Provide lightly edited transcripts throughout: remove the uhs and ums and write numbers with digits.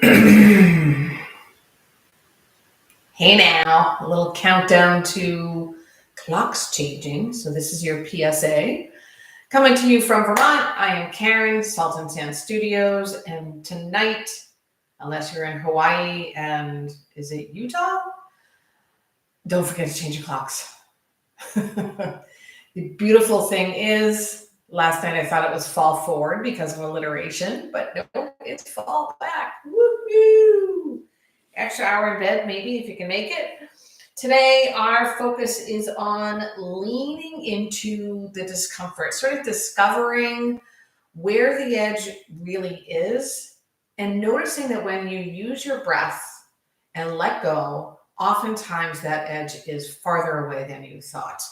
Hey now, a little countdown to clocks changing. So this is your PSA. Coming to you from Vermont, I am Karen, Salt and Sand Studios. And tonight, unless you're in Hawaii and is it Utah? Don't forget to change your clocks. The beautiful thing is, last night I thought it was fall forward because of alliteration, but no, it's fall back. Woo-hoo! Extra hour in bed, maybe, if you can make it. Today, our focus is on leaning into the discomfort, sort of discovering where the edge really is, and noticing that when you use your breath and let go, oftentimes that edge is farther away than you thought.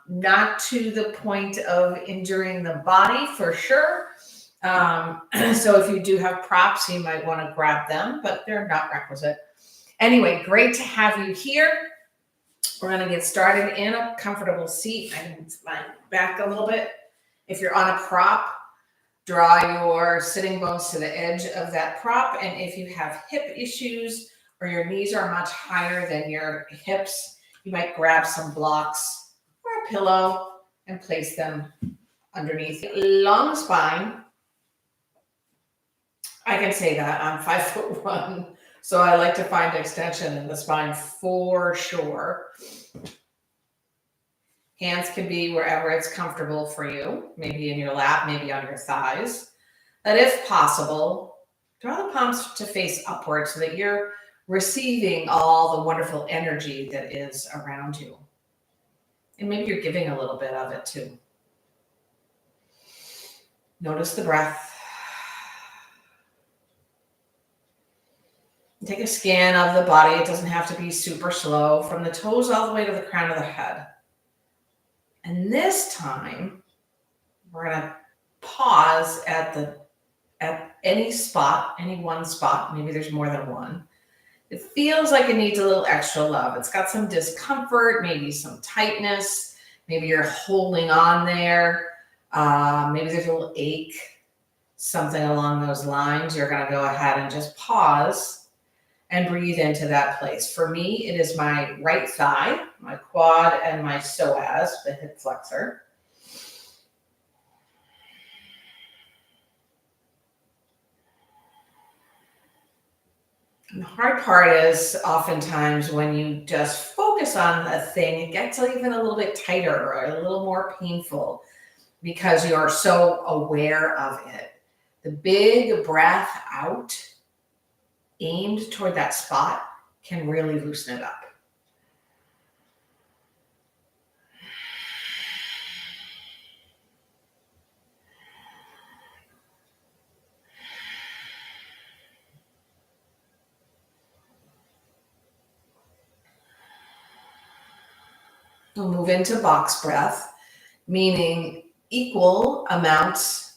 Not to the point of injuring the body for sure. So if you do have props, you might want to grab them, but they're not requisite. Anyway, great to have you here. We're going to get started in a comfortable seat. I can move my back a little bit. If you're on a prop, draw your sitting bones to the edge of that prop. And if you have hip issues or your knees are much higher than your hips, you might grab some blocks or a pillow and place them underneath. Long spine. I can say that I'm 5'1", so I like to find extension in the spine for sure. Hands can be wherever it's comfortable for you, maybe in your lap, maybe on your thighs. But if possible, draw the palms to face upward so that you're receiving all the wonderful energy that is around you. And maybe you're giving a little bit of it too. Notice the breath. Take a scan of the body. It doesn't have to be super slow, from the toes all the way to the crown of the head. And this time, we're going to pause at any spot, any one spot. Maybe there's more than one. It feels like it needs a little extra love. It's got some discomfort, maybe some tightness. Maybe you're holding on there. Maybe there's a little ache, something along those lines. You're going to go ahead and just pause and breathe into that place. For me, it is my right thigh, my quad, and my psoas, the hip flexor. And the hard part is oftentimes when you just focus on a thing, it gets even a little bit tighter or a little more painful because you're so aware of it. The big breath out aimed toward that spot can really loosen it up. We'll move into box breath, meaning equal amounts.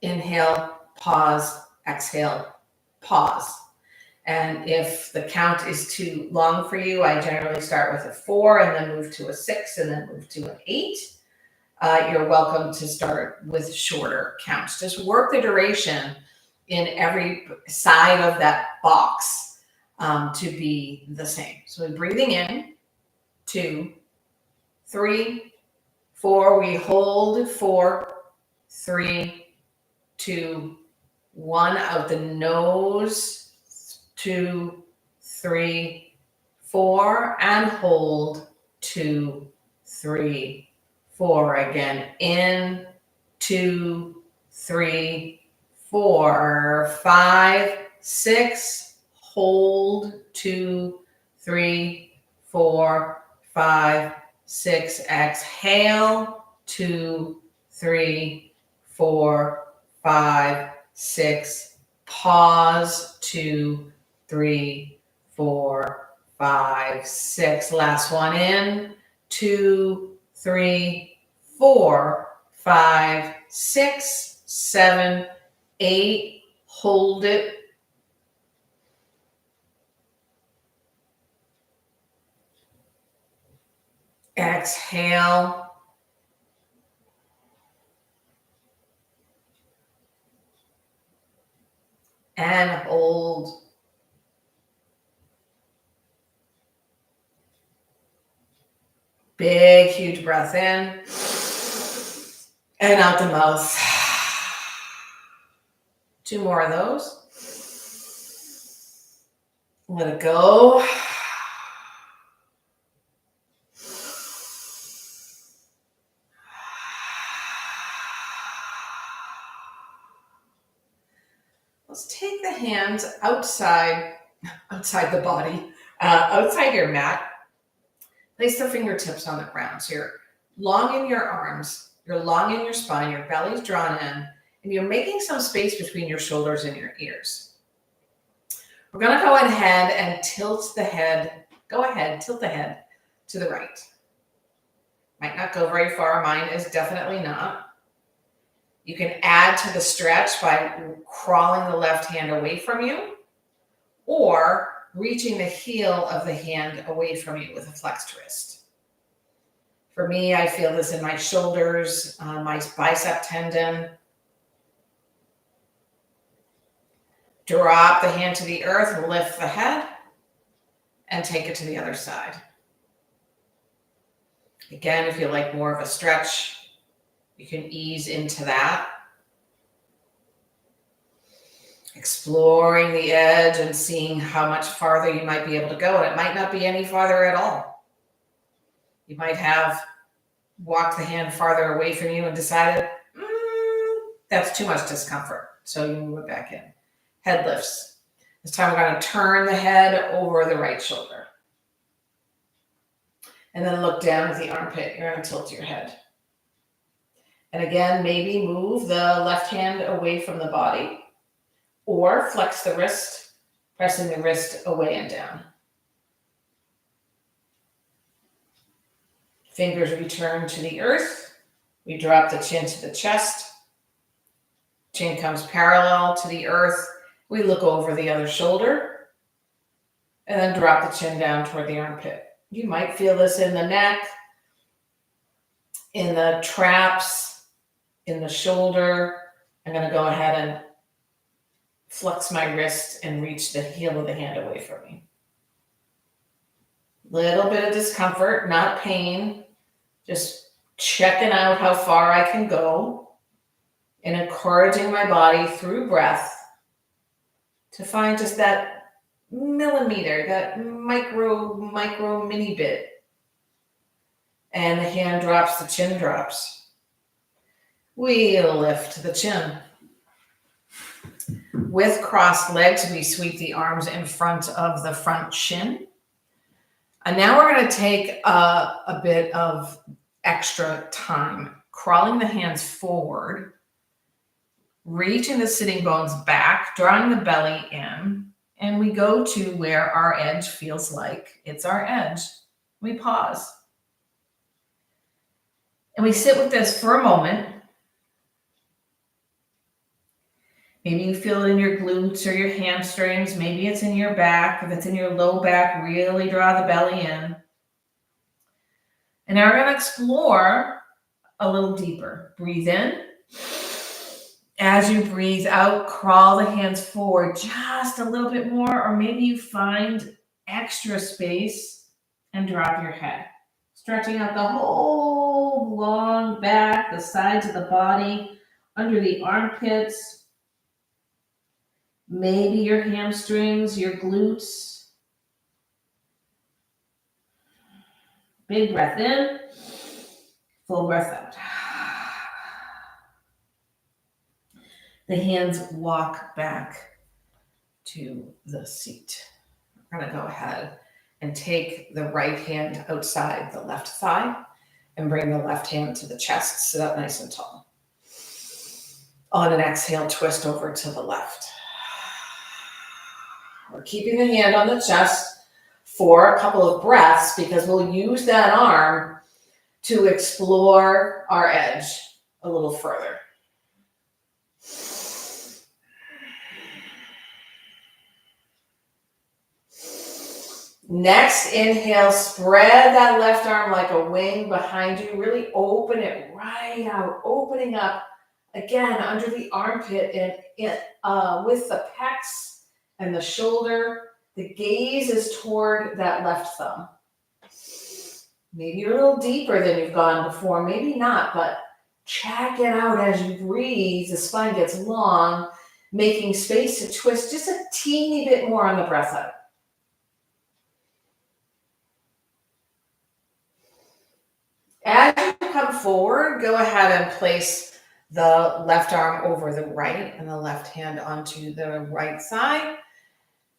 Inhale, pause, exhale, pause. And if the count is too long for you, I generally start with a 4 and then move to a 6 and then move to an 8. You're welcome to start with shorter counts. Just work the duration in every side of that box to be the same. So we're breathing in, 2, 3, 4. We hold 4, 3, 2, 1. Out the nose. 2, 3, 4, and hold. 2, 3, 4. Again, in. 2, 3, 4, 5, 6. Hold. 2, 3, 4, 5, 6. Exhale. 2, 3, 4, 5, 6. Pause. 2, 3, 4, 5, 6. Last one in. 2, 3, 4, 5, 6, 7, 8. Hold it. Exhale. and hold. Big, huge breath in and out the mouth. 2 more of those. Let it go. Let's take the hands outside the body, outside your mat. Place the fingertips on the ground. So you're long in your arms, you're long in your spine, your belly's drawn in, and you're making some space between your shoulders and your ears. We're going to go ahead and tilt the head. Go ahead, tilt the head to the right. Might not go very far. Mine is definitely not. You can add to the stretch by crawling the left hand away from you or reaching the heel of the hand away from you with a flexed wrist. For me, I feel this in my shoulders, my bicep tendon. Drop the hand to the earth, lift the head, and take it to the other side. Again, if you like more of a stretch, you can ease into that. Exploring the edge and seeing how much farther you might be able to go. And it might not be any farther at all. You might have walked the hand farther away from you and decided, that's too much discomfort. So you move it back in. Head lifts. This time we're going to turn the head over the right shoulder. And then look down at the armpit. You're going to tilt your head. And again, maybe move the left hand away from the body or flex the wrist, pressing the wrist away and down. Fingers return to the earth. We drop the chin to the chest. Chin comes parallel to the earth. We look over the other shoulder and then drop the chin down toward the armpit. You might feel this in the neck, in the traps, in the shoulder. I'm going to go ahead and flex my wrist and reach the heel of the hand away from me. Little bit of discomfort, not pain, just checking out how far I can go and encouraging my body through breath to find just that millimeter, that micro mini bit. And the hand drops, the chin drops. We lift the chin. With crossed legs, we sweep the arms in front of the front shin. And now we're going to take a bit of extra time, crawling the hands forward, reaching the sitting bones back, drawing the belly in, and we go to where our edge feels like it's our edge. We pause. And we sit with this for a moment. Maybe you feel it in your glutes or your hamstrings. Maybe it's in your back. If it's in your low back, really draw the belly in. And now we're going to explore a little deeper. Breathe in. As you breathe out, crawl the hands forward just a little bit more, or maybe you find extra space and drop your head. Stretching out the whole long back, the sides of the body, under the armpits. Maybe your hamstrings, your glutes. Big breath in, full breath out. The hands walk back to the seat. We're going to go ahead and take the right hand outside the left thigh and bring the left hand to the chest. Sit up nice and tall. On an exhale, twist over to the left. We're keeping the hand on the chest for a couple of breaths because we'll use that arm to explore our edge a little further. Next, inhale, spread that left arm like a wing behind you. Really open it right out, opening up Again, under the armpit and with the pecs and the shoulder, the gaze is toward that left thumb. Maybe you're a little deeper than you've gone before, maybe not, but check it out as you breathe. The spine gets long, making space to twist just a teeny bit more on the breath out. As you come forward, go ahead and place the left arm over the right and the left hand onto the right side.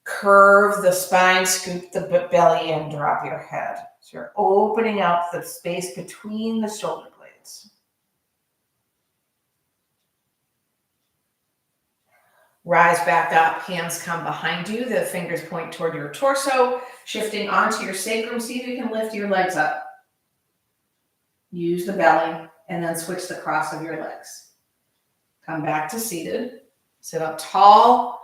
Curve the spine, scoop the belly in, drop your head. So you're opening up the space between the shoulder blades. Rise back up, hands come behind you, the fingers point toward your torso, shifting onto your sacrum. See if you can lift your legs up. Use the belly, and then switch the cross of your legs. Come back to seated. Sit up tall,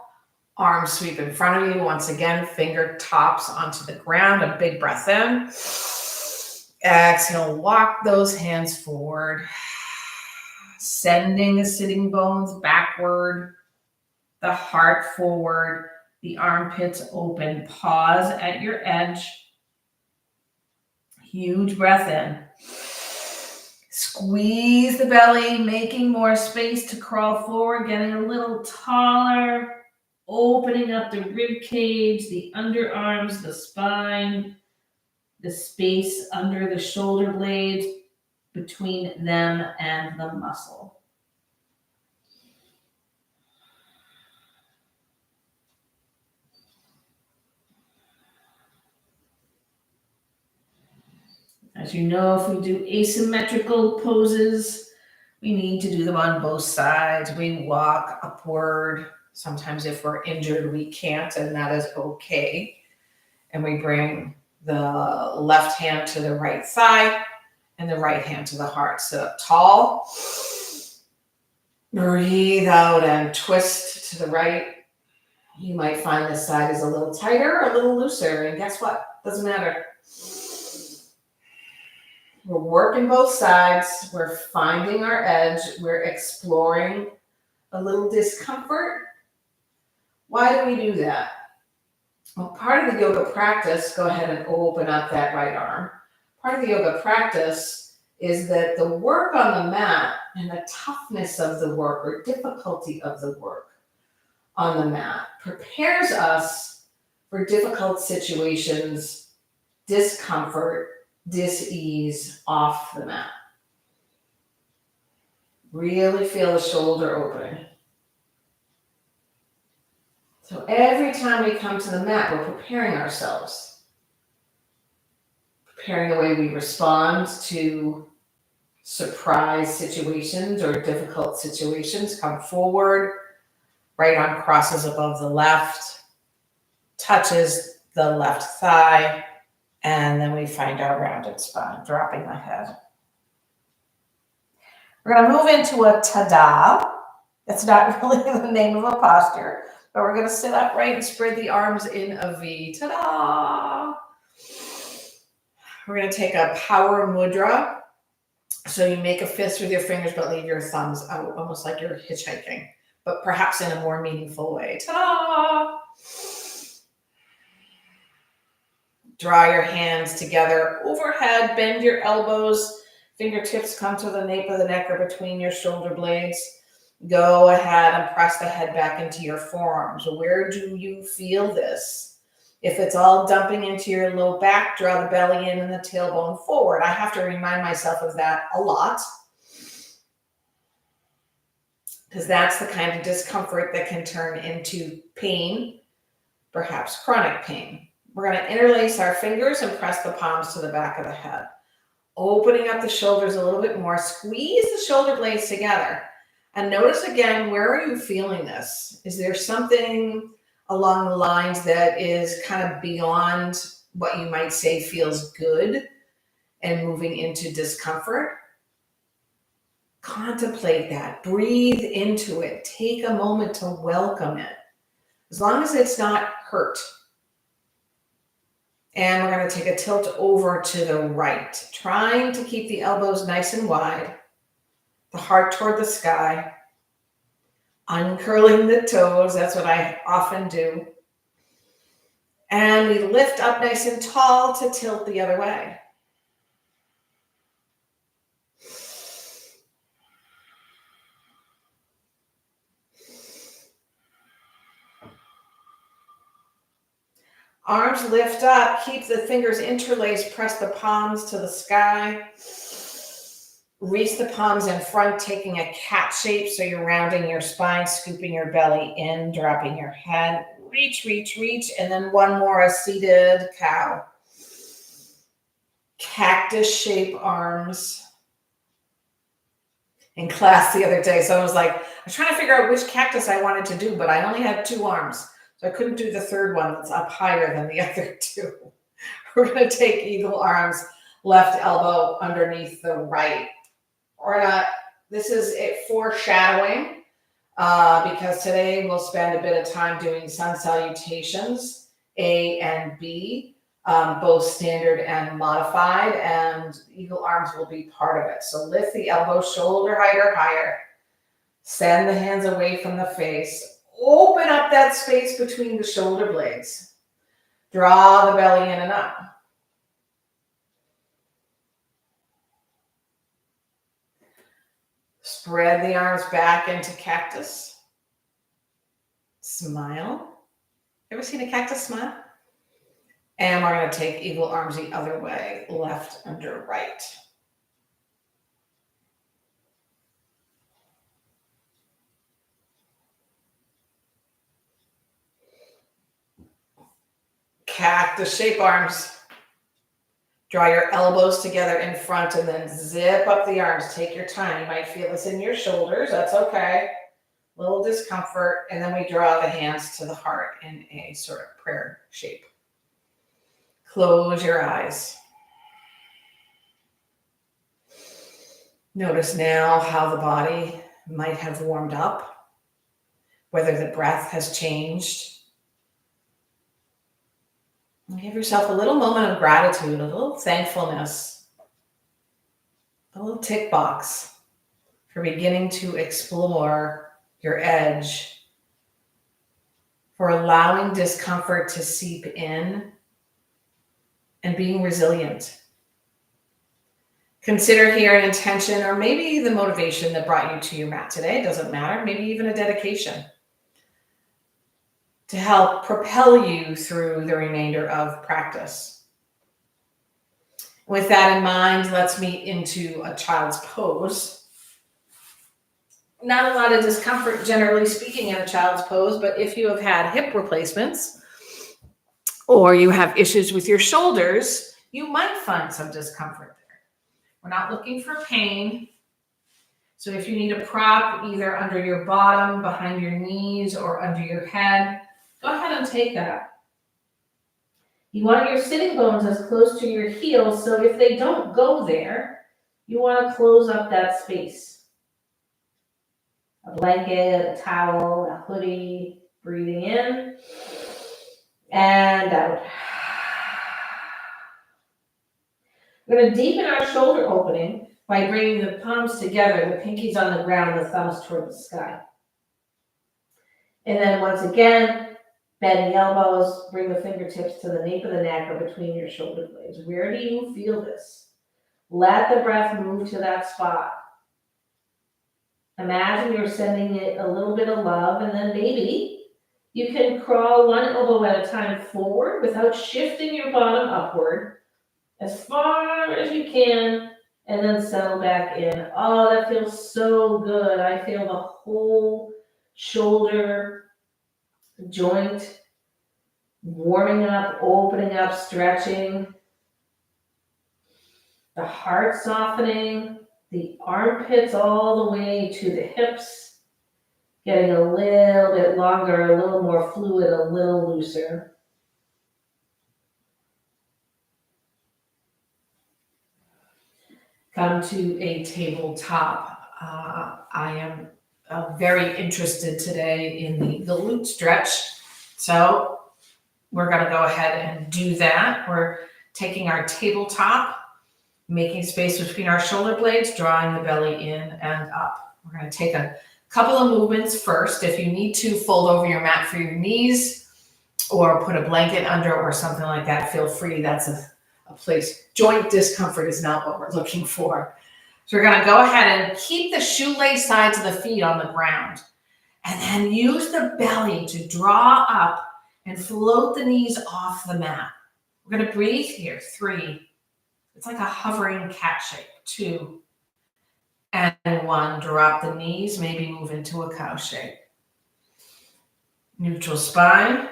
arms sweep in front of you. Once again, fingertips onto the ground, a big breath in. Exhale, walk those hands forward, sending the sitting bones backward, the heart forward, the armpits open. Pause at your edge. Huge breath in. Squeeze the belly, making more space to crawl forward, getting a little taller, opening up the rib cage, the underarms, the spine, the space under the shoulder blades, between them and the muscle. As you know, if we do asymmetrical poses, we need to do them on both sides. We walk upward. Sometimes if we're injured, we can't, and that is okay. And we bring the left hand to the right side and the right hand to the heart. Sit up tall. Breathe out and twist to the right. You might find this side is a little tighter or a little looser, and guess what? Doesn't matter. We're working both sides. We're finding our edge. We're exploring a little discomfort. Why do we do that? Well, part of the yoga practice, go ahead and open up that right arm. Part of the yoga practice is that the work on the mat and the toughness of the work or difficulty of the work on the mat prepares us for difficult situations, discomfort, dis-ease off the mat. Really feel the shoulder opening. So every time we come to the mat, we're preparing ourselves. Preparing the way we respond to surprise situations or difficult situations. Come forward, right arm crosses above the left, touches the left thigh, and then we find our rounded spine, dropping the head. We're going to move into a tada. It's not really the name of a posture, but we're going to sit upright and spread the arms in a V. Ta-da! We're going to take a power mudra. So you make a fist with your fingers, but leave your thumbs out, almost like you're hitchhiking, but perhaps in a more meaningful way. Ta-da! Draw your hands together overhead, bend your elbows, fingertips come to the nape of the neck or between your shoulder blades. Go ahead and press the head back into your forearms. Where do you feel this? If it's all dumping into your low back, draw the belly in and the tailbone forward. I have to remind myself of that a lot because that's the kind of discomfort that can turn into pain, perhaps chronic pain. We're going to interlace our fingers and press the palms to the back of the head. Opening up the shoulders a little bit more. Squeeze the shoulder blades together. And notice again, where are you feeling this? Is there something along the lines that is kind of beyond what you might say feels good and moving into discomfort? Contemplate that. Breathe into it. Take a moment to welcome it. As long as it's not hurt. And we're going to take a tilt over to the right, trying to keep the elbows nice and wide, the heart toward the sky. Uncurling the toes, that's what I often do. And we lift up nice and tall to tilt the other way. Arms lift up, keep the fingers interlaced, press the palms to the sky. Reach the palms in front, taking a cat shape. So you're rounding your spine, scooping your belly in, dropping your head. Reach, reach, reach. And then one more, a seated cow. Cactus shape arms. In class the other day, so I was trying to figure out which cactus I wanted to do, but I only had 2 arms. So I couldn't do the third one that's up higher than the other 2. We're going to take eagle arms, left elbow underneath the right. This is it foreshadowing because today we'll spend a bit of time doing sun salutations, A and B, both standard and modified, and eagle arms will be part of it. So lift the elbow, shoulder height or higher. Send the hands away from the face. Open up that space between the shoulder blades. Draw the belly in and up. Spread the arms back into cactus. Smile. Ever seen a cactus smile? And we're going to take eagle arms the other way, left under right. Cactus shape arms. Draw your elbows together in front and then zip up the arms. Take your time. You might feel this in your shoulders. That's okay. A little discomfort. And then we draw the hands to the heart in a sort of prayer shape. Close your eyes. Notice now how the body might have warmed up, whether the breath has changed. Give yourself a little moment of gratitude, a little thankfulness, a little tick box for beginning to explore your edge, for allowing discomfort to seep in and being resilient. Consider here an intention or maybe the motivation that brought you to your mat today. It doesn't matter. Maybe even a dedication to help propel you through the remainder of practice. With that in mind, let's meet into a child's pose. Not a lot of discomfort, generally speaking, in a child's pose, but if you have had hip replacements or you have issues with your shoulders, you might find some discomfort there. We're not looking for pain. So if you need a prop either under your bottom, behind your knees, or under your head, go ahead and take that. You want your sitting bones as close to your heels, so if they don't go there, you want to close up that space. A blanket, a towel, a hoodie, breathing in and out. We're going to deepen our shoulder opening by bringing the palms together, the pinkies on the ground, the thumbs toward the sky. And then once again, bend the elbows, bring the fingertips to the nape of the neck or between your shoulder blades. Where do you feel this? Let the breath move to that spot. Imagine you're sending it a little bit of love, and then maybe you can crawl one elbow at a time forward without shifting your bottom upward as far as you can, and then settle back in. Oh, that feels so good. I feel the whole shoulder joint warming up, opening up, stretching. The heart softening, the armpits all the way to the hips, getting a little bit longer, a little more fluid, a little looser. Come to a tabletop. I am very interested today in the glute stretch. So we're going to go ahead and do that. We're taking our tabletop, making space between our shoulder blades, drawing the belly in and up. We're going to take a Couple of movements first. If you need to, fold over your mat for your knees or put a blanket under or something like that, feel free. That's a place. Joint discomfort is not what we're looking for. So we're going to go ahead and keep the shoelace sides of the feet on the ground. And then use the belly to draw up and float the knees off the mat. We're going to breathe here. 3. It's like a hovering cat shape. 2. And 1. Drop the knees, maybe move into a cow shape. Neutral spine.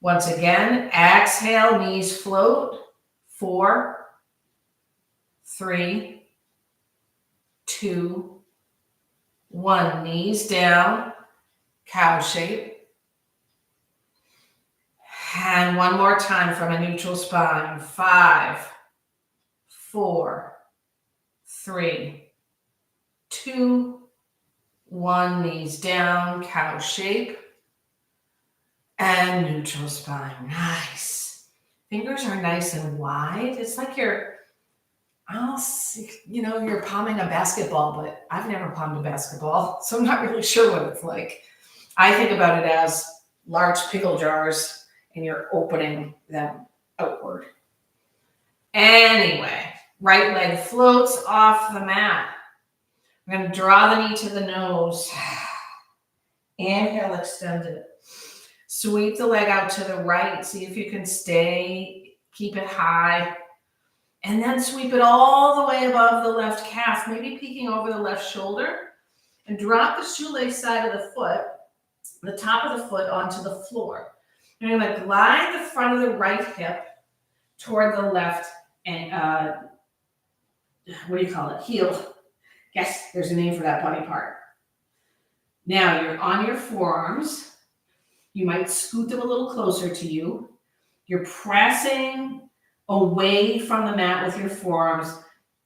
Once again, exhale, knees float. 4, 3, 2, 1. Knees down, cow shape. And one more time from a neutral spine. 5, 4, 3, 2, 1. Knees down, cow shape. And neutral spine. Nice. Fingers are nice and wide. It's like you're palming a basketball, but I've never palmed a basketball, so I'm not really sure what it's like. I think about it as large pickle jars and you're opening them outward. Anyway, right leg floats off the mat. I'm going to draw the knee to the nose. Inhale, extend it. Sweep the leg out to the right. See if you can keep it high. And then sweep it all the way above the left calf, maybe peeking over the left shoulder. And drop the shoelace side of the foot, the top of the foot, onto the floor. You're going to glide the front of the right hip toward the left, and heel. Yes, there's a name for that body part. Now you're on your forearms. You might scoot them a little closer to you. You're pressing away from the mat with your forearms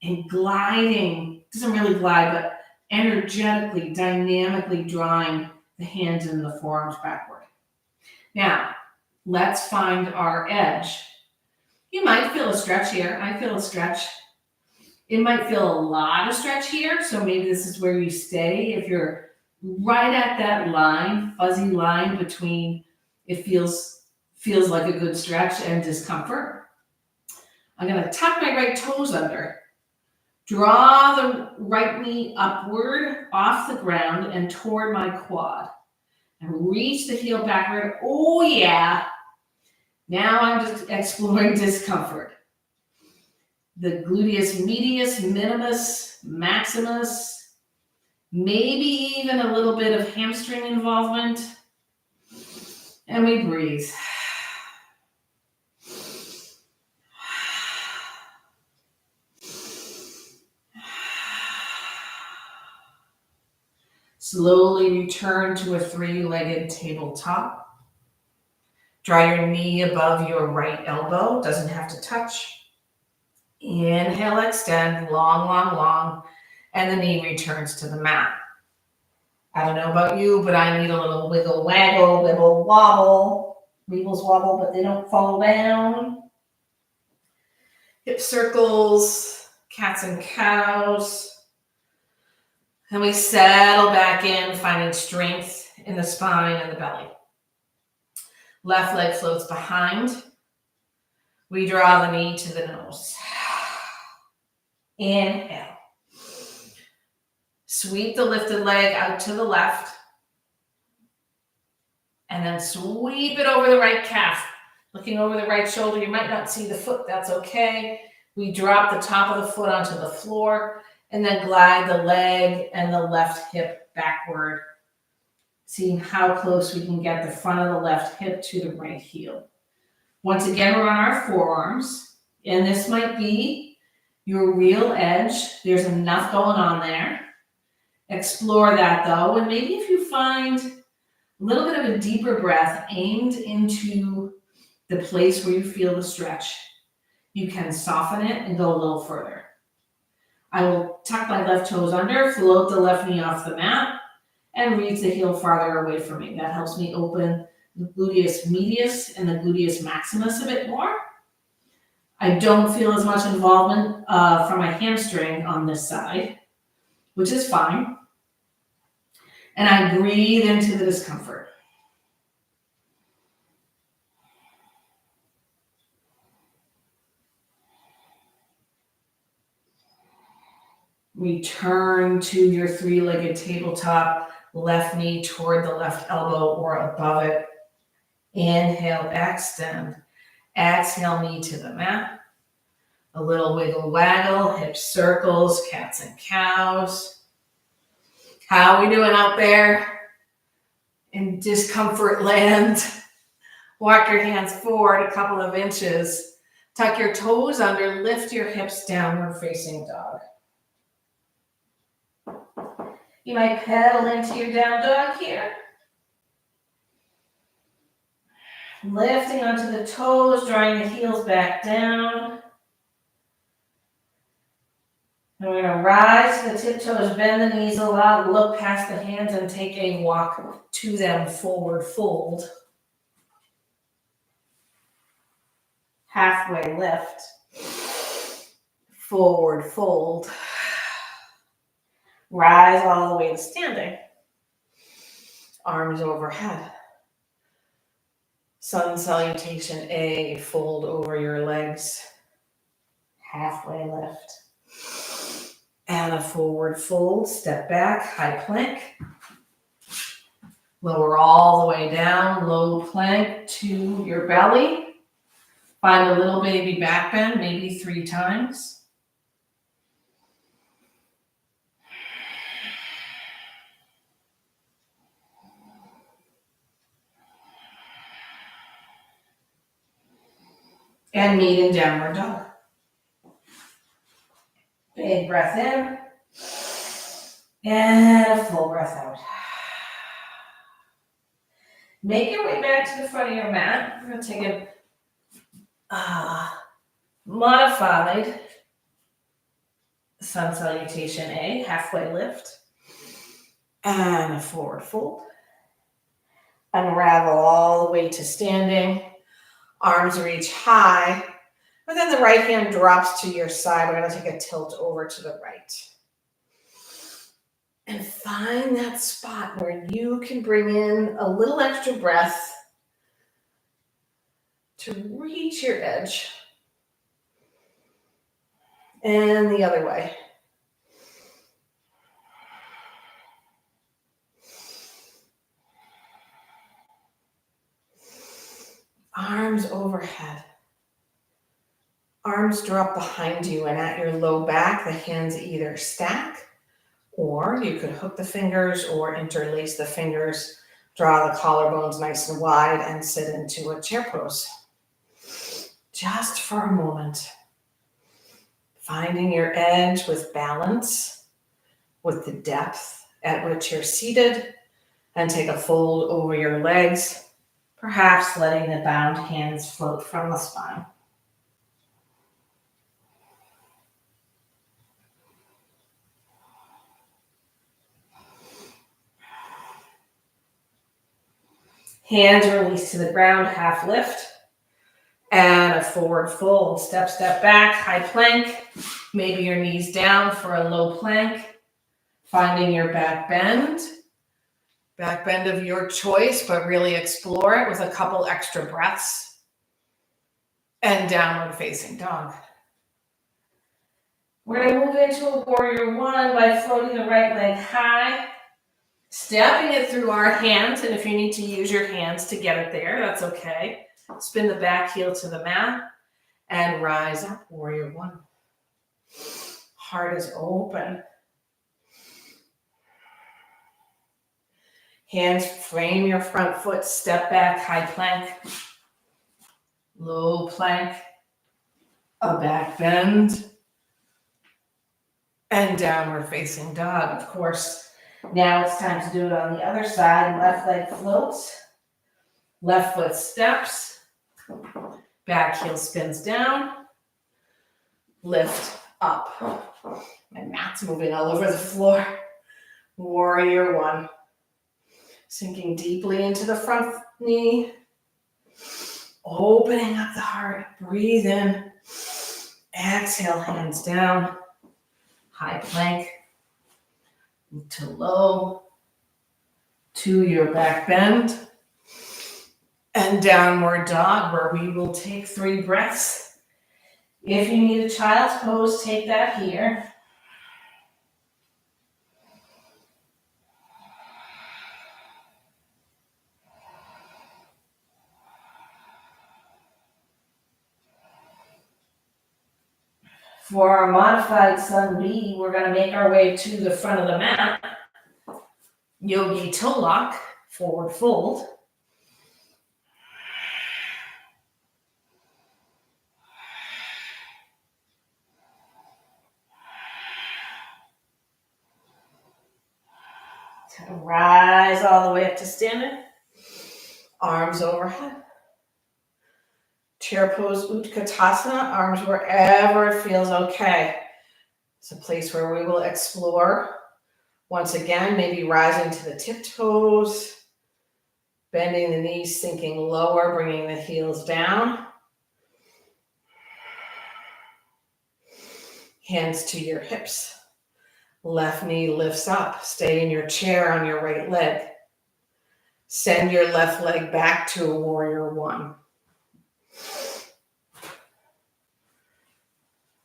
and gliding. It doesn't really glide, but energetically, dynamically drawing the hands and the forearms backward. Now, let's find our edge. You might feel a stretch here. I feel a stretch. It might feel a lot of stretch here, so maybe this is where you stay. If you're right at that line, fuzzy line between it feels like a good stretch and discomfort, I'm going to tuck my right toes under. Draw the right knee upward off the ground and toward my quad. And reach the heel backward. Oh yeah. Now I'm just exploring discomfort. The gluteus medius, minimus, maximus, maybe even a little bit of hamstring involvement. And we breathe. Slowly return to a 3-legged tabletop. Draw your knee above your right elbow. Doesn't have to touch. Inhale, extend, long, long, long. And the knee returns to the mat. I don't know about you, but I need a little wiggle, waggle, wibble, wobble. Weebles wobble, but they don't fall down. Hip circles, cats and cows. And we settle back in, finding strength in the spine and the belly. Left leg floats behind. We draw the knee to the nose. Inhale. Sweep the lifted leg out to the left. And then sweep it over the right calf. Looking over the right shoulder, you might not see the foot, that's okay. We drop the top of the foot onto the floor. And then glide the leg and the left hip backward, seeing how close we can get the front of the left hip to the right heel. Once again, we're on our forearms, and this might be your real edge. There's enough going on there. Explore that though, and maybe if you find a little bit of a deeper breath aimed into the place where you feel the stretch, you can soften it and go a little further. I will tuck my left toes under, float the left knee off the mat, and reach the heel farther away from me. That helps me open the gluteus medius and the gluteus maximus a bit more. I don't feel as much involvement from my hamstring on this side, which is fine. And I breathe into the discomfort. Return to your three-legged tabletop, left knee toward the left elbow or above it. Inhale, extend. Exhale, knee to the mat. A little wiggle waggle, hip circles, cats and cows. How are we doing out there in discomfort land? Walk your hands forward a couple of inches. Tuck your toes under, lift your hips downward facing dog. You might pedal into your down dog here. Lifting onto the toes, drawing the heels back down. And we're going to rise to the tiptoes, bend the knees a lot, look past the hands and take a walk to them, forward fold. Halfway lift. Forward fold. Rise all the way to standing. Arms overhead. Sun salutation A, fold over your legs. Halfway lift. And a forward fold, step back, high plank. Lower all the way down, low plank to your belly. Find a little baby back bend, maybe 3 times. And meet in downward dog. Big breath in. And a full breath out. Make your way back to the front of your mat. We're going to take a modified sun salutation A, halfway lift. And a forward fold. Unravel all the way to standing. Arms reach high, but then the right hand drops to your side. We're going to take a tilt over to the right. And find that spot where you can bring in a little extra breath to reach your edge. And the other way. Arms overhead. Arms drop behind you and at your low back, the hands either stack or you could hook the fingers or interlace the fingers, draw the collarbones nice and wide and sit into a chair pose. Just for a moment. Finding your edge with balance, with the depth at which you're seated, and take a fold over your legs. Perhaps letting the bound hands float from the spine. Hands release to the ground, half lift. And a forward fold. Step, step back, high plank. Maybe your knees down for a low plank. Finding your back bend. Back bend of your choice, but really explore it with a couple extra breaths. And downward facing dog. We're going to move into a warrior one by floating the right leg high. Stepping it through our hands, and if you need to use your hands to get it there, that's okay. Spin the back heel to the mat and rise up, warrior one. Heart is open. Hands frame your front foot, step back, high plank, low plank, a back bend, and downward facing dog. Of course, now it's time to do it on the other side. Left leg floats, left foot steps, back heel spins down, lift up. My mat's moving all over the floor. Warrior one. Sinking deeply into the front knee. Opening up the heart. Breathe in. Exhale, hands down. High plank. Move to low. to your back bend. And downward dog, where we will take 3 breaths. If you need a child's pose, take that here. For our modified Sun B, we're going to make our way to the front of the mat. Yogi toe lock, forward fold. Rise all the way up to standing. Arms overhead. Chair pose Utkatasana, arms wherever it feels okay. It's a place where we will explore. Once again, maybe rising to the tiptoes, bending the knees, sinking lower, bringing the heels down. Hands to your hips. Left knee lifts up. Stay in your chair on your right leg. Send your left leg back to a warrior one.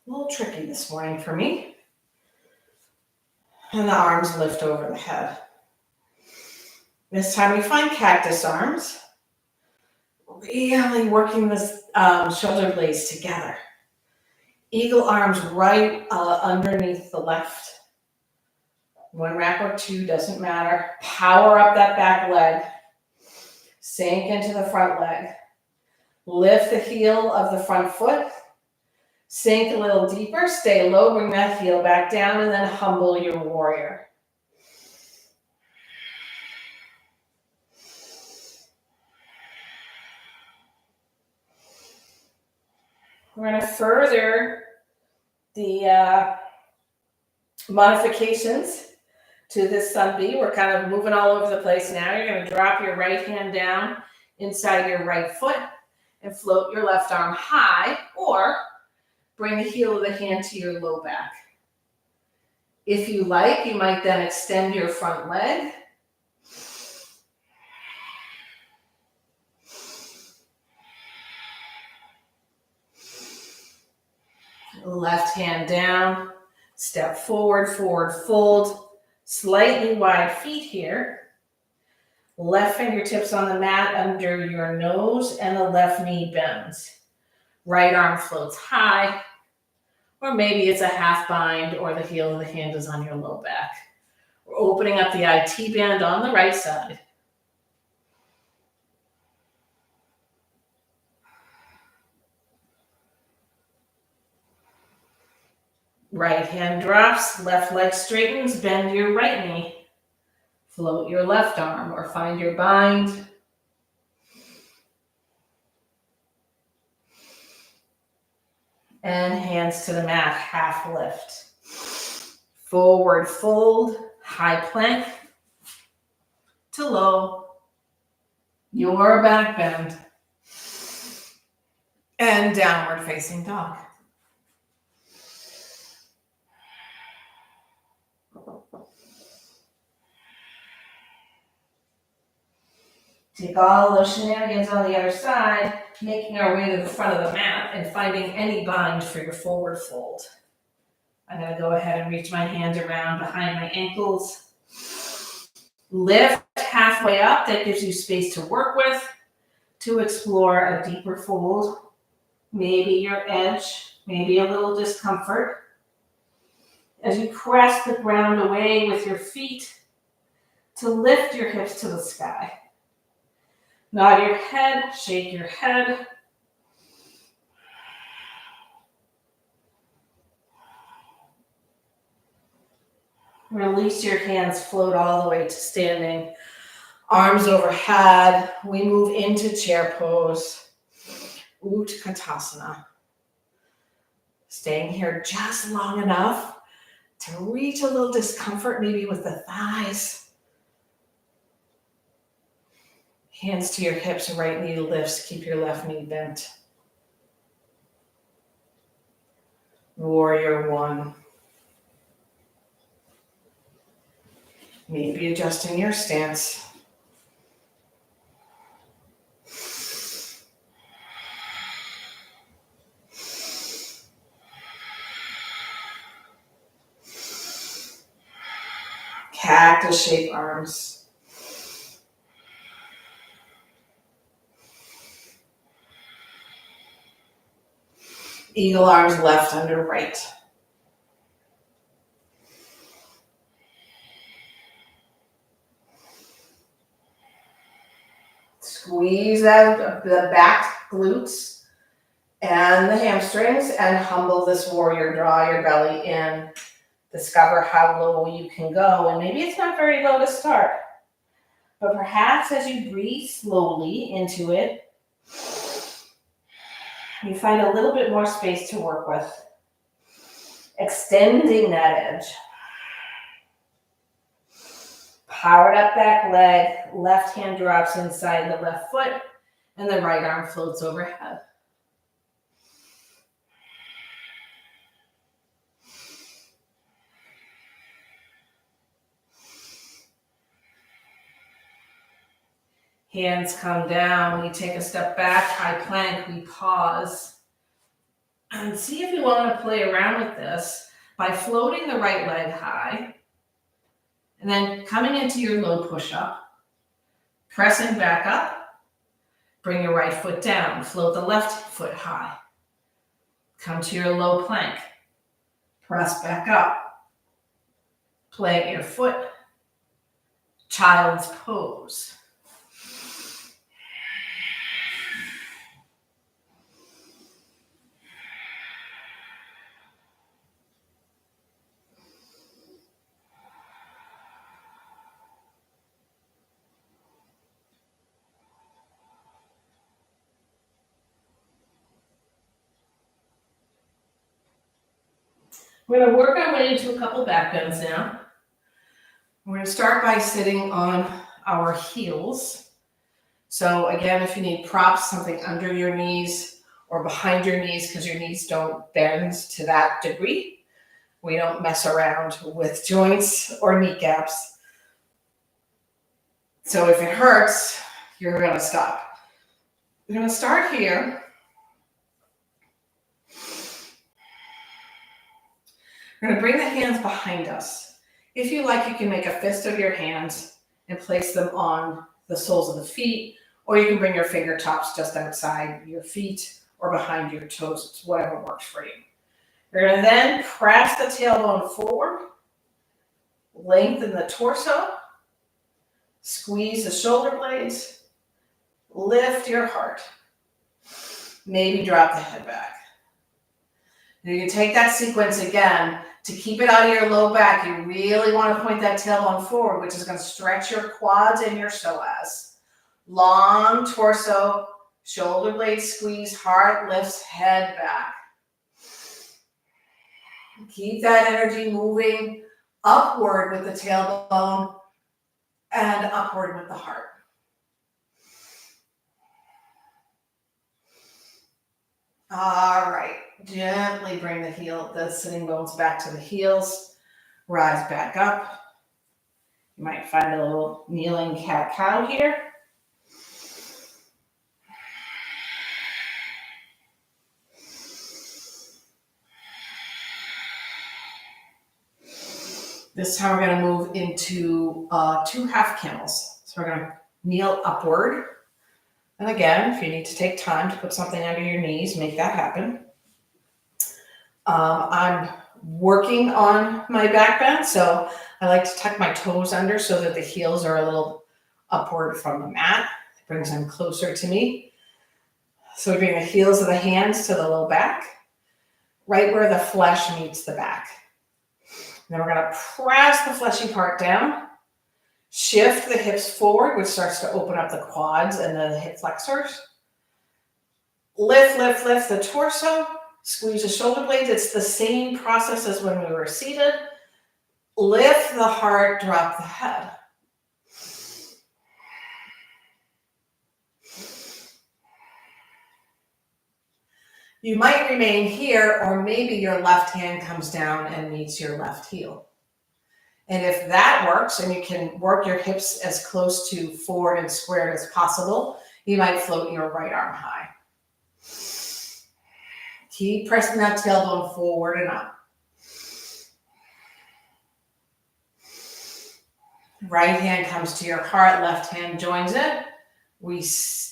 A little tricky this morning for me. And the arms lift over the head. This time we find cactus arms. Really working the shoulder blades together. Eagle arms right underneath the left. 1 rep or 2, doesn't matter. Power up that back leg. Sink into the front leg. Lift the heel of the front foot. Sink a little deeper. Stay low. Bring that heel back down and then humble your warrior. We're going to further the modifications to this Sun B. We're kind of moving all over the place now. You're going to drop your right hand down inside your right foot and float your left arm high, or bring the heel of the hand to your low back. If you like, you might then extend your front leg. Left hand down, step forward, forward fold, slightly wide feet here. Left fingertips on the mat under your nose and the left knee bends. Right arm floats high, or maybe it's a half bind or the heel of the hand is on your low back. We're opening up the IT band on the right side. Right hand drops, left leg straightens, bend your right knee. Float your left arm or find your bind. And hands to the mat, half lift. Forward fold, high plank to low. Your back bend. And downward facing dog. Take all those shenanigans on the other side, making our way to the front of the mat and finding any bind for your forward fold. I'm going to go ahead and reach my hand around behind my ankles. Lift halfway up. That gives you space to work with, to explore a deeper fold. Maybe your edge, maybe a little discomfort. As you press the ground away with your feet, to lift your hips to the sky. Nod your head, shake your head. Release your hands, float all the way to standing. Arms overhead. We move into chair pose. Utkatasana. Staying here just long enough to reach a little discomfort, maybe with the thighs. Hands to your hips, right knee lifts, keep your left knee bent. Warrior one. Maybe adjusting your stance. Cactus shaped arms. Eagle arms left under right. Squeeze out the back glutes and the hamstrings and humble this warrior. Draw your belly in. Discover how low you can go. And maybe it's not very low to start, but perhaps as you breathe slowly into it, you find a little bit more space to work with. Extending that edge. Powered up back leg, left hand drops inside the left foot, and the right arm floats overhead. Hands come down, we take a step back, high plank, we pause. And see if you want to play around with this by floating the right leg high, and then coming into your low push-up, pressing back up, bring your right foot down, float the left foot high. Come to your low plank, press back up, plant your foot, child's pose. We're going to work our way into a couple back bends now. We're going to start by sitting on our heels. So again, if you need props, something under your knees or behind your knees because your knees don't bend to that degree. We don't mess around with joints or kneecaps. So if it hurts, you're going to stop. We're going to start here. We're going to bring the hands behind us. If you like, you can make a fist of your hands and place them on the soles of the feet, or you can bring your fingertips just outside your feet or behind your toes. It's whatever works for you. You're going to then press the tailbone forward, lengthen the torso, squeeze the shoulder blades, lift your heart. Maybe drop the head back. And you can take that sequence again. To keep it out of your low back, you really want to point that tailbone forward, which is going to stretch your quads and your psoas. Long torso, shoulder blades squeeze, heart lifts, head back. Keep that energy moving upward with the tailbone and upward with the heart. All right, gently bring the sitting bones back to the heels. Rise back up. You might find a little kneeling cat-cow here. This time we're going to move into 2 half camels. So we're going to kneel upward. And again, if you need to take time to put something under your knees, make that happen. I'm working on my back bend, so I like to tuck my toes under so that the heels are a little upward from the mat. It brings them closer to me. So we bring the heels of the hands to the low back, right where the flesh meets the back. Then we're going to press the fleshy part down. Shift the hips forward, which starts to open up the quads and the hip flexors. Lift, lift, lift the torso. Squeeze the shoulder blades. It's the same process as when we were seated. Lift the heart, drop the head. You might remain here, or maybe your left hand comes down and meets your left heel. And if that works, and you can work your hips as close to forward and squared as possible, you might float your right arm high. Keep pressing that tailbone forward and up. Right hand comes to your heart, left hand joins it. We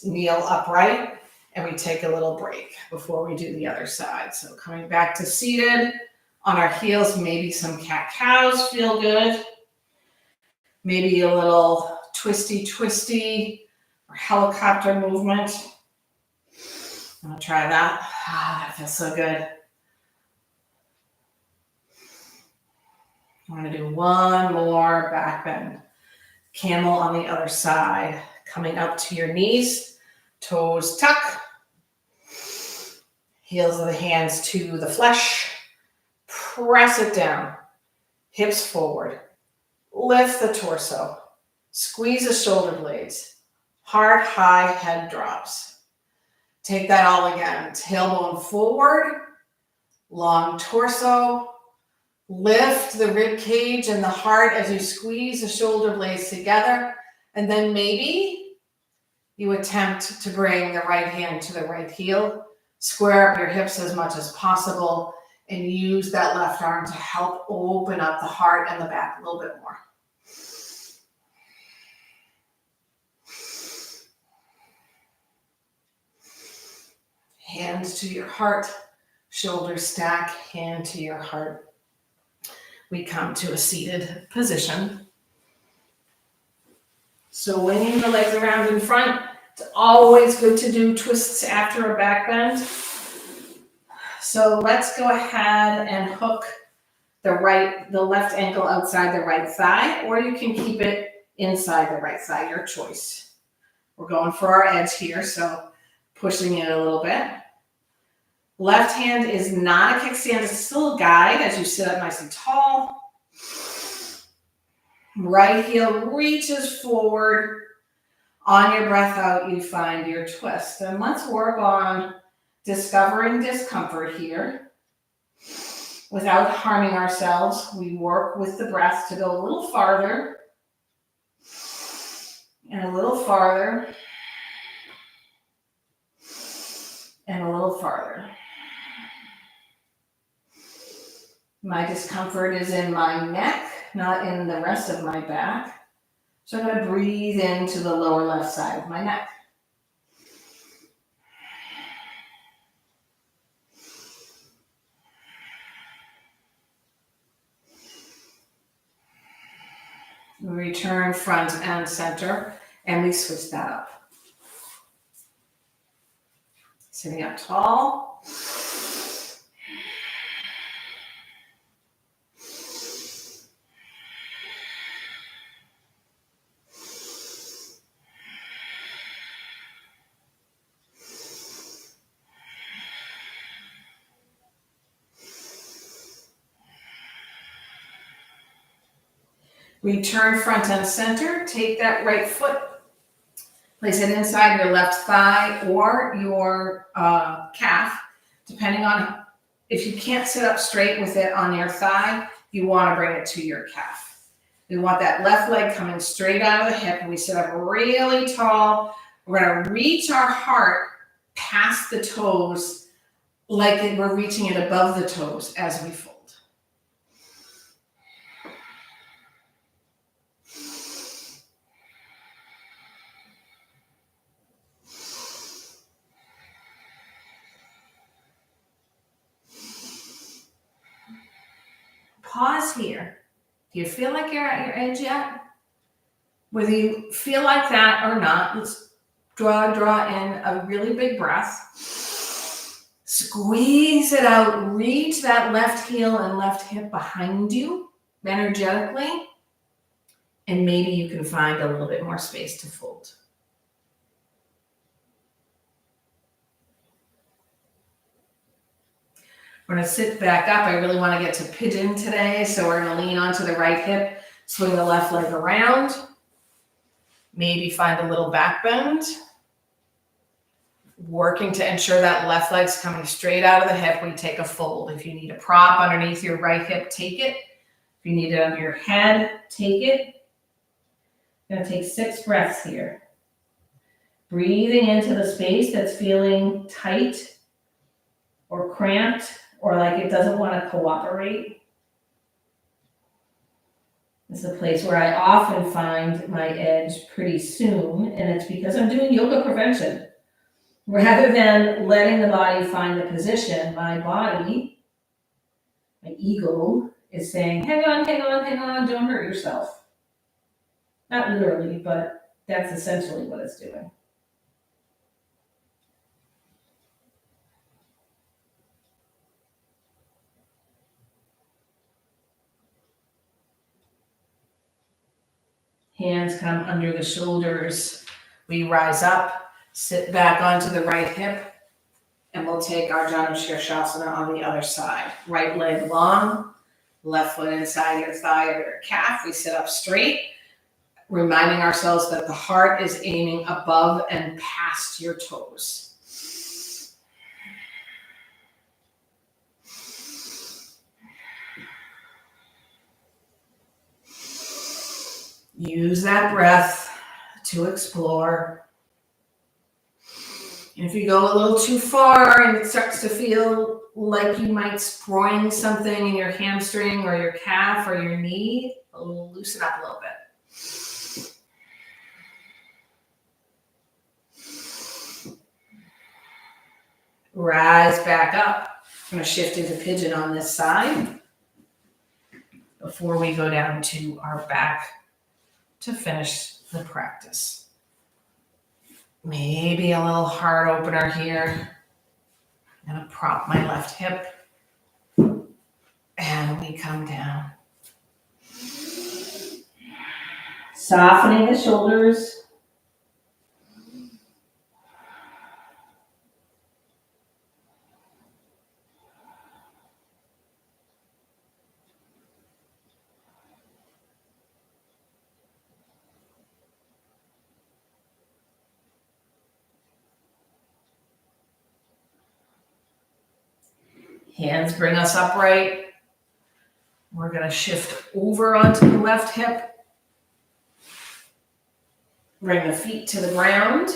kneel upright and we take a little break before we do the other side. So coming back to seated on our heels, maybe some cat-cows feel good. Maybe a little twisty or helicopter movement. I'm gonna try that. That feels so good. I'm gonna do one more back bend. Camel on the other side. Coming up to your knees, toes tuck. Heels of the hands to the flesh. Press it down. Hips forward. Lift the torso. Squeeze the shoulder blades. Heart high, head drops. Take that all again. Tailbone forward. Long torso. Lift the rib cage and the heart as you squeeze the shoulder blades together. And then maybe you attempt to bring the right hand to the right heel. Square up your hips as much as possible and use that left arm to help open up the heart and the back a little bit more. Hands to your heart, shoulders stack, hand to your heart. We come to a seated position. Swinging the legs around in front. It's always good to do twists after a back bend. So let's go ahead and hook the left ankle outside the right thigh, or you can keep it inside the right thigh, your choice. We're going for our edge here, so pushing it a little bit. Left hand is not a kickstand, it's still a guide as you sit up nice and tall. Right heel reaches forward. On your breath out, you find your twist. And let's work on discovering discomfort here. Without harming ourselves, we work with the breath to go a little farther. And a little farther. And a little farther. My discomfort is in my neck, not in the rest of my back. So I'm going to breathe into the lower left side of my neck. We return front and center, and we switch that up. Sitting up tall. Return front and center. Take that right foot, place it inside your left thigh or your calf, depending on if you can't sit up straight with it on your thigh, you want to bring it to your calf. We want that left leg coming straight out of the hip, and we sit up really tall. We're going to reach our heart past the toes like we're reaching it above the toes as we fold. Pause here. Do you feel like you're at your edge yet? Whether you feel like that or not, let's draw in a really big breath. Squeeze it out. Reach that left heel and left hip behind you energetically. And maybe you can find a little bit more space to fold. We're going to sit back up. I really want to get to pigeon today. So we're going to lean onto the right hip, swing the left leg around. Maybe find a little back bend. Working to ensure that left leg's coming straight out of the hip. We take a fold. If you need a prop underneath your right hip, take it. If you need it under your head, take it. I'm going to take 6 breaths here. Breathing into the space that's feeling tight or cramped, or like it doesn't want to cooperate. It's a place where I often find my edge pretty soon, and it's because I'm doing yoga prevention. Rather than letting the body find the position, my body, my ego, is saying, hang on, hang on, hang on, don't hurt yourself. Not literally, but that's essentially what it's doing. Hands come under the shoulders. We rise up, sit back onto the right hip, and we'll take our Janushirshasana on the other side. Right leg long, left foot inside your thigh or your calf. We sit up straight, reminding ourselves that the heart is aiming above and past your toes. Use that breath to explore. And if you go a little too far and it starts to feel like you might sprain something in your hamstring or your calf or your knee, loosen up a little bit. Rise back up. I'm going to shift into pigeon on this side before we go down to our back to finish the practice. Maybe a little heart opener here. I'm going to prop my left hip and we come down. Softening the shoulders. Hands bring us upright. We're going to shift over onto the left hip. Bring the feet to the ground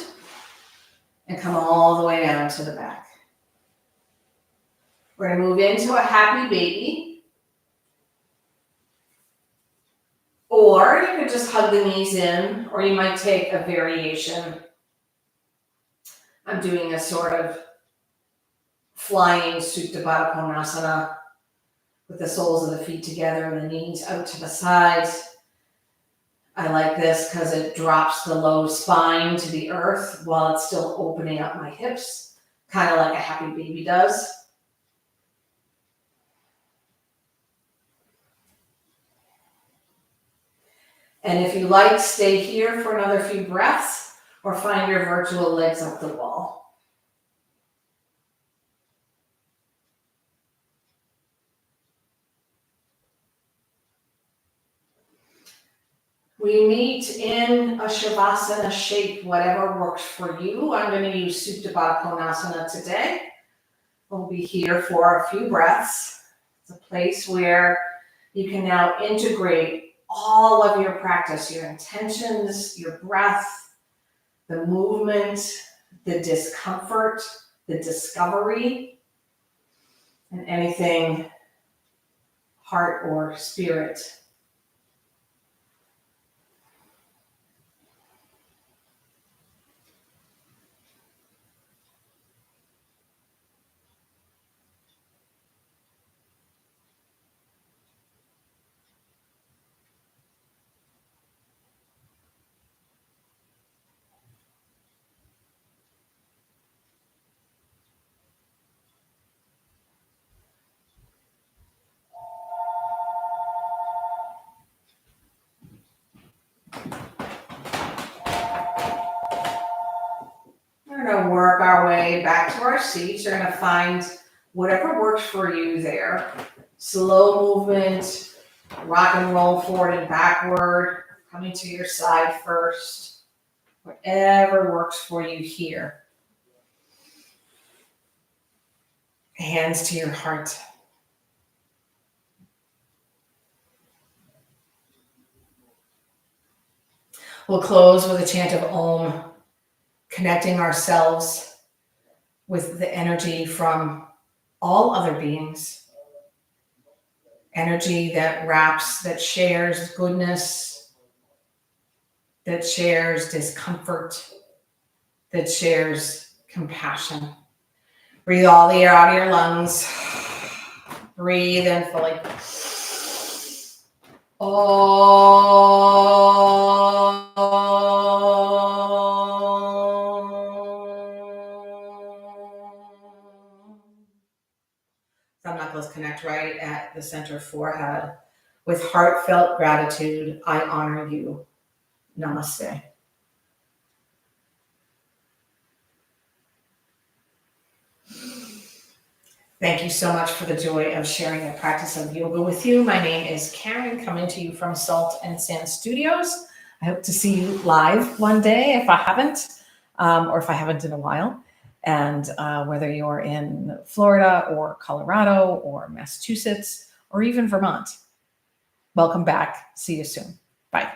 and come all the way down to the back. We're going to move into a happy baby. Or you could just hug the knees in, or you might take a variation. I'm doing a sort of flying Supta Baddha Konasana with the soles of the feet together and the knees out to the sides. I like this because it drops the low spine to the earth while it's still opening up my hips, kind of like a happy baby does. And if you like, stay here for another few breaths or find your virtual legs up the wall. We meet in a Shavasana shape, whatever works for you. I'm going to use Supta Baddha Konasana today. We'll be here for a few breaths. It's a place where you can now integrate all of your practice, your intentions, your breath, the movement, the discomfort, the discovery, and anything heart or spirit. We're going to work our way back to our seats. You're going to find whatever works for you there. Slow movement, rock and roll forward and backward, coming to your side first. Whatever works for you here. Hands to your heart. We'll close with a chant of Om, connecting ourselves with the energy from all other beings. energy that wraps, that shares goodness, that shares discomfort, that shares compassion. Breathe all the air out of your lungs. Breathe in fully. Thumb knuckles connect right at the center forehead. With heartfelt gratitude, I honor you. Namaste. Thank you so much for the joy of sharing the practice of yoga with you. My name is Karen, coming to you from Salt and Sand Studios. I hope to see you live one day if I haven't, or if I haven't in a while. And whether you're in Florida or Colorado or Massachusetts or even Vermont, welcome back. See you soon. Bye.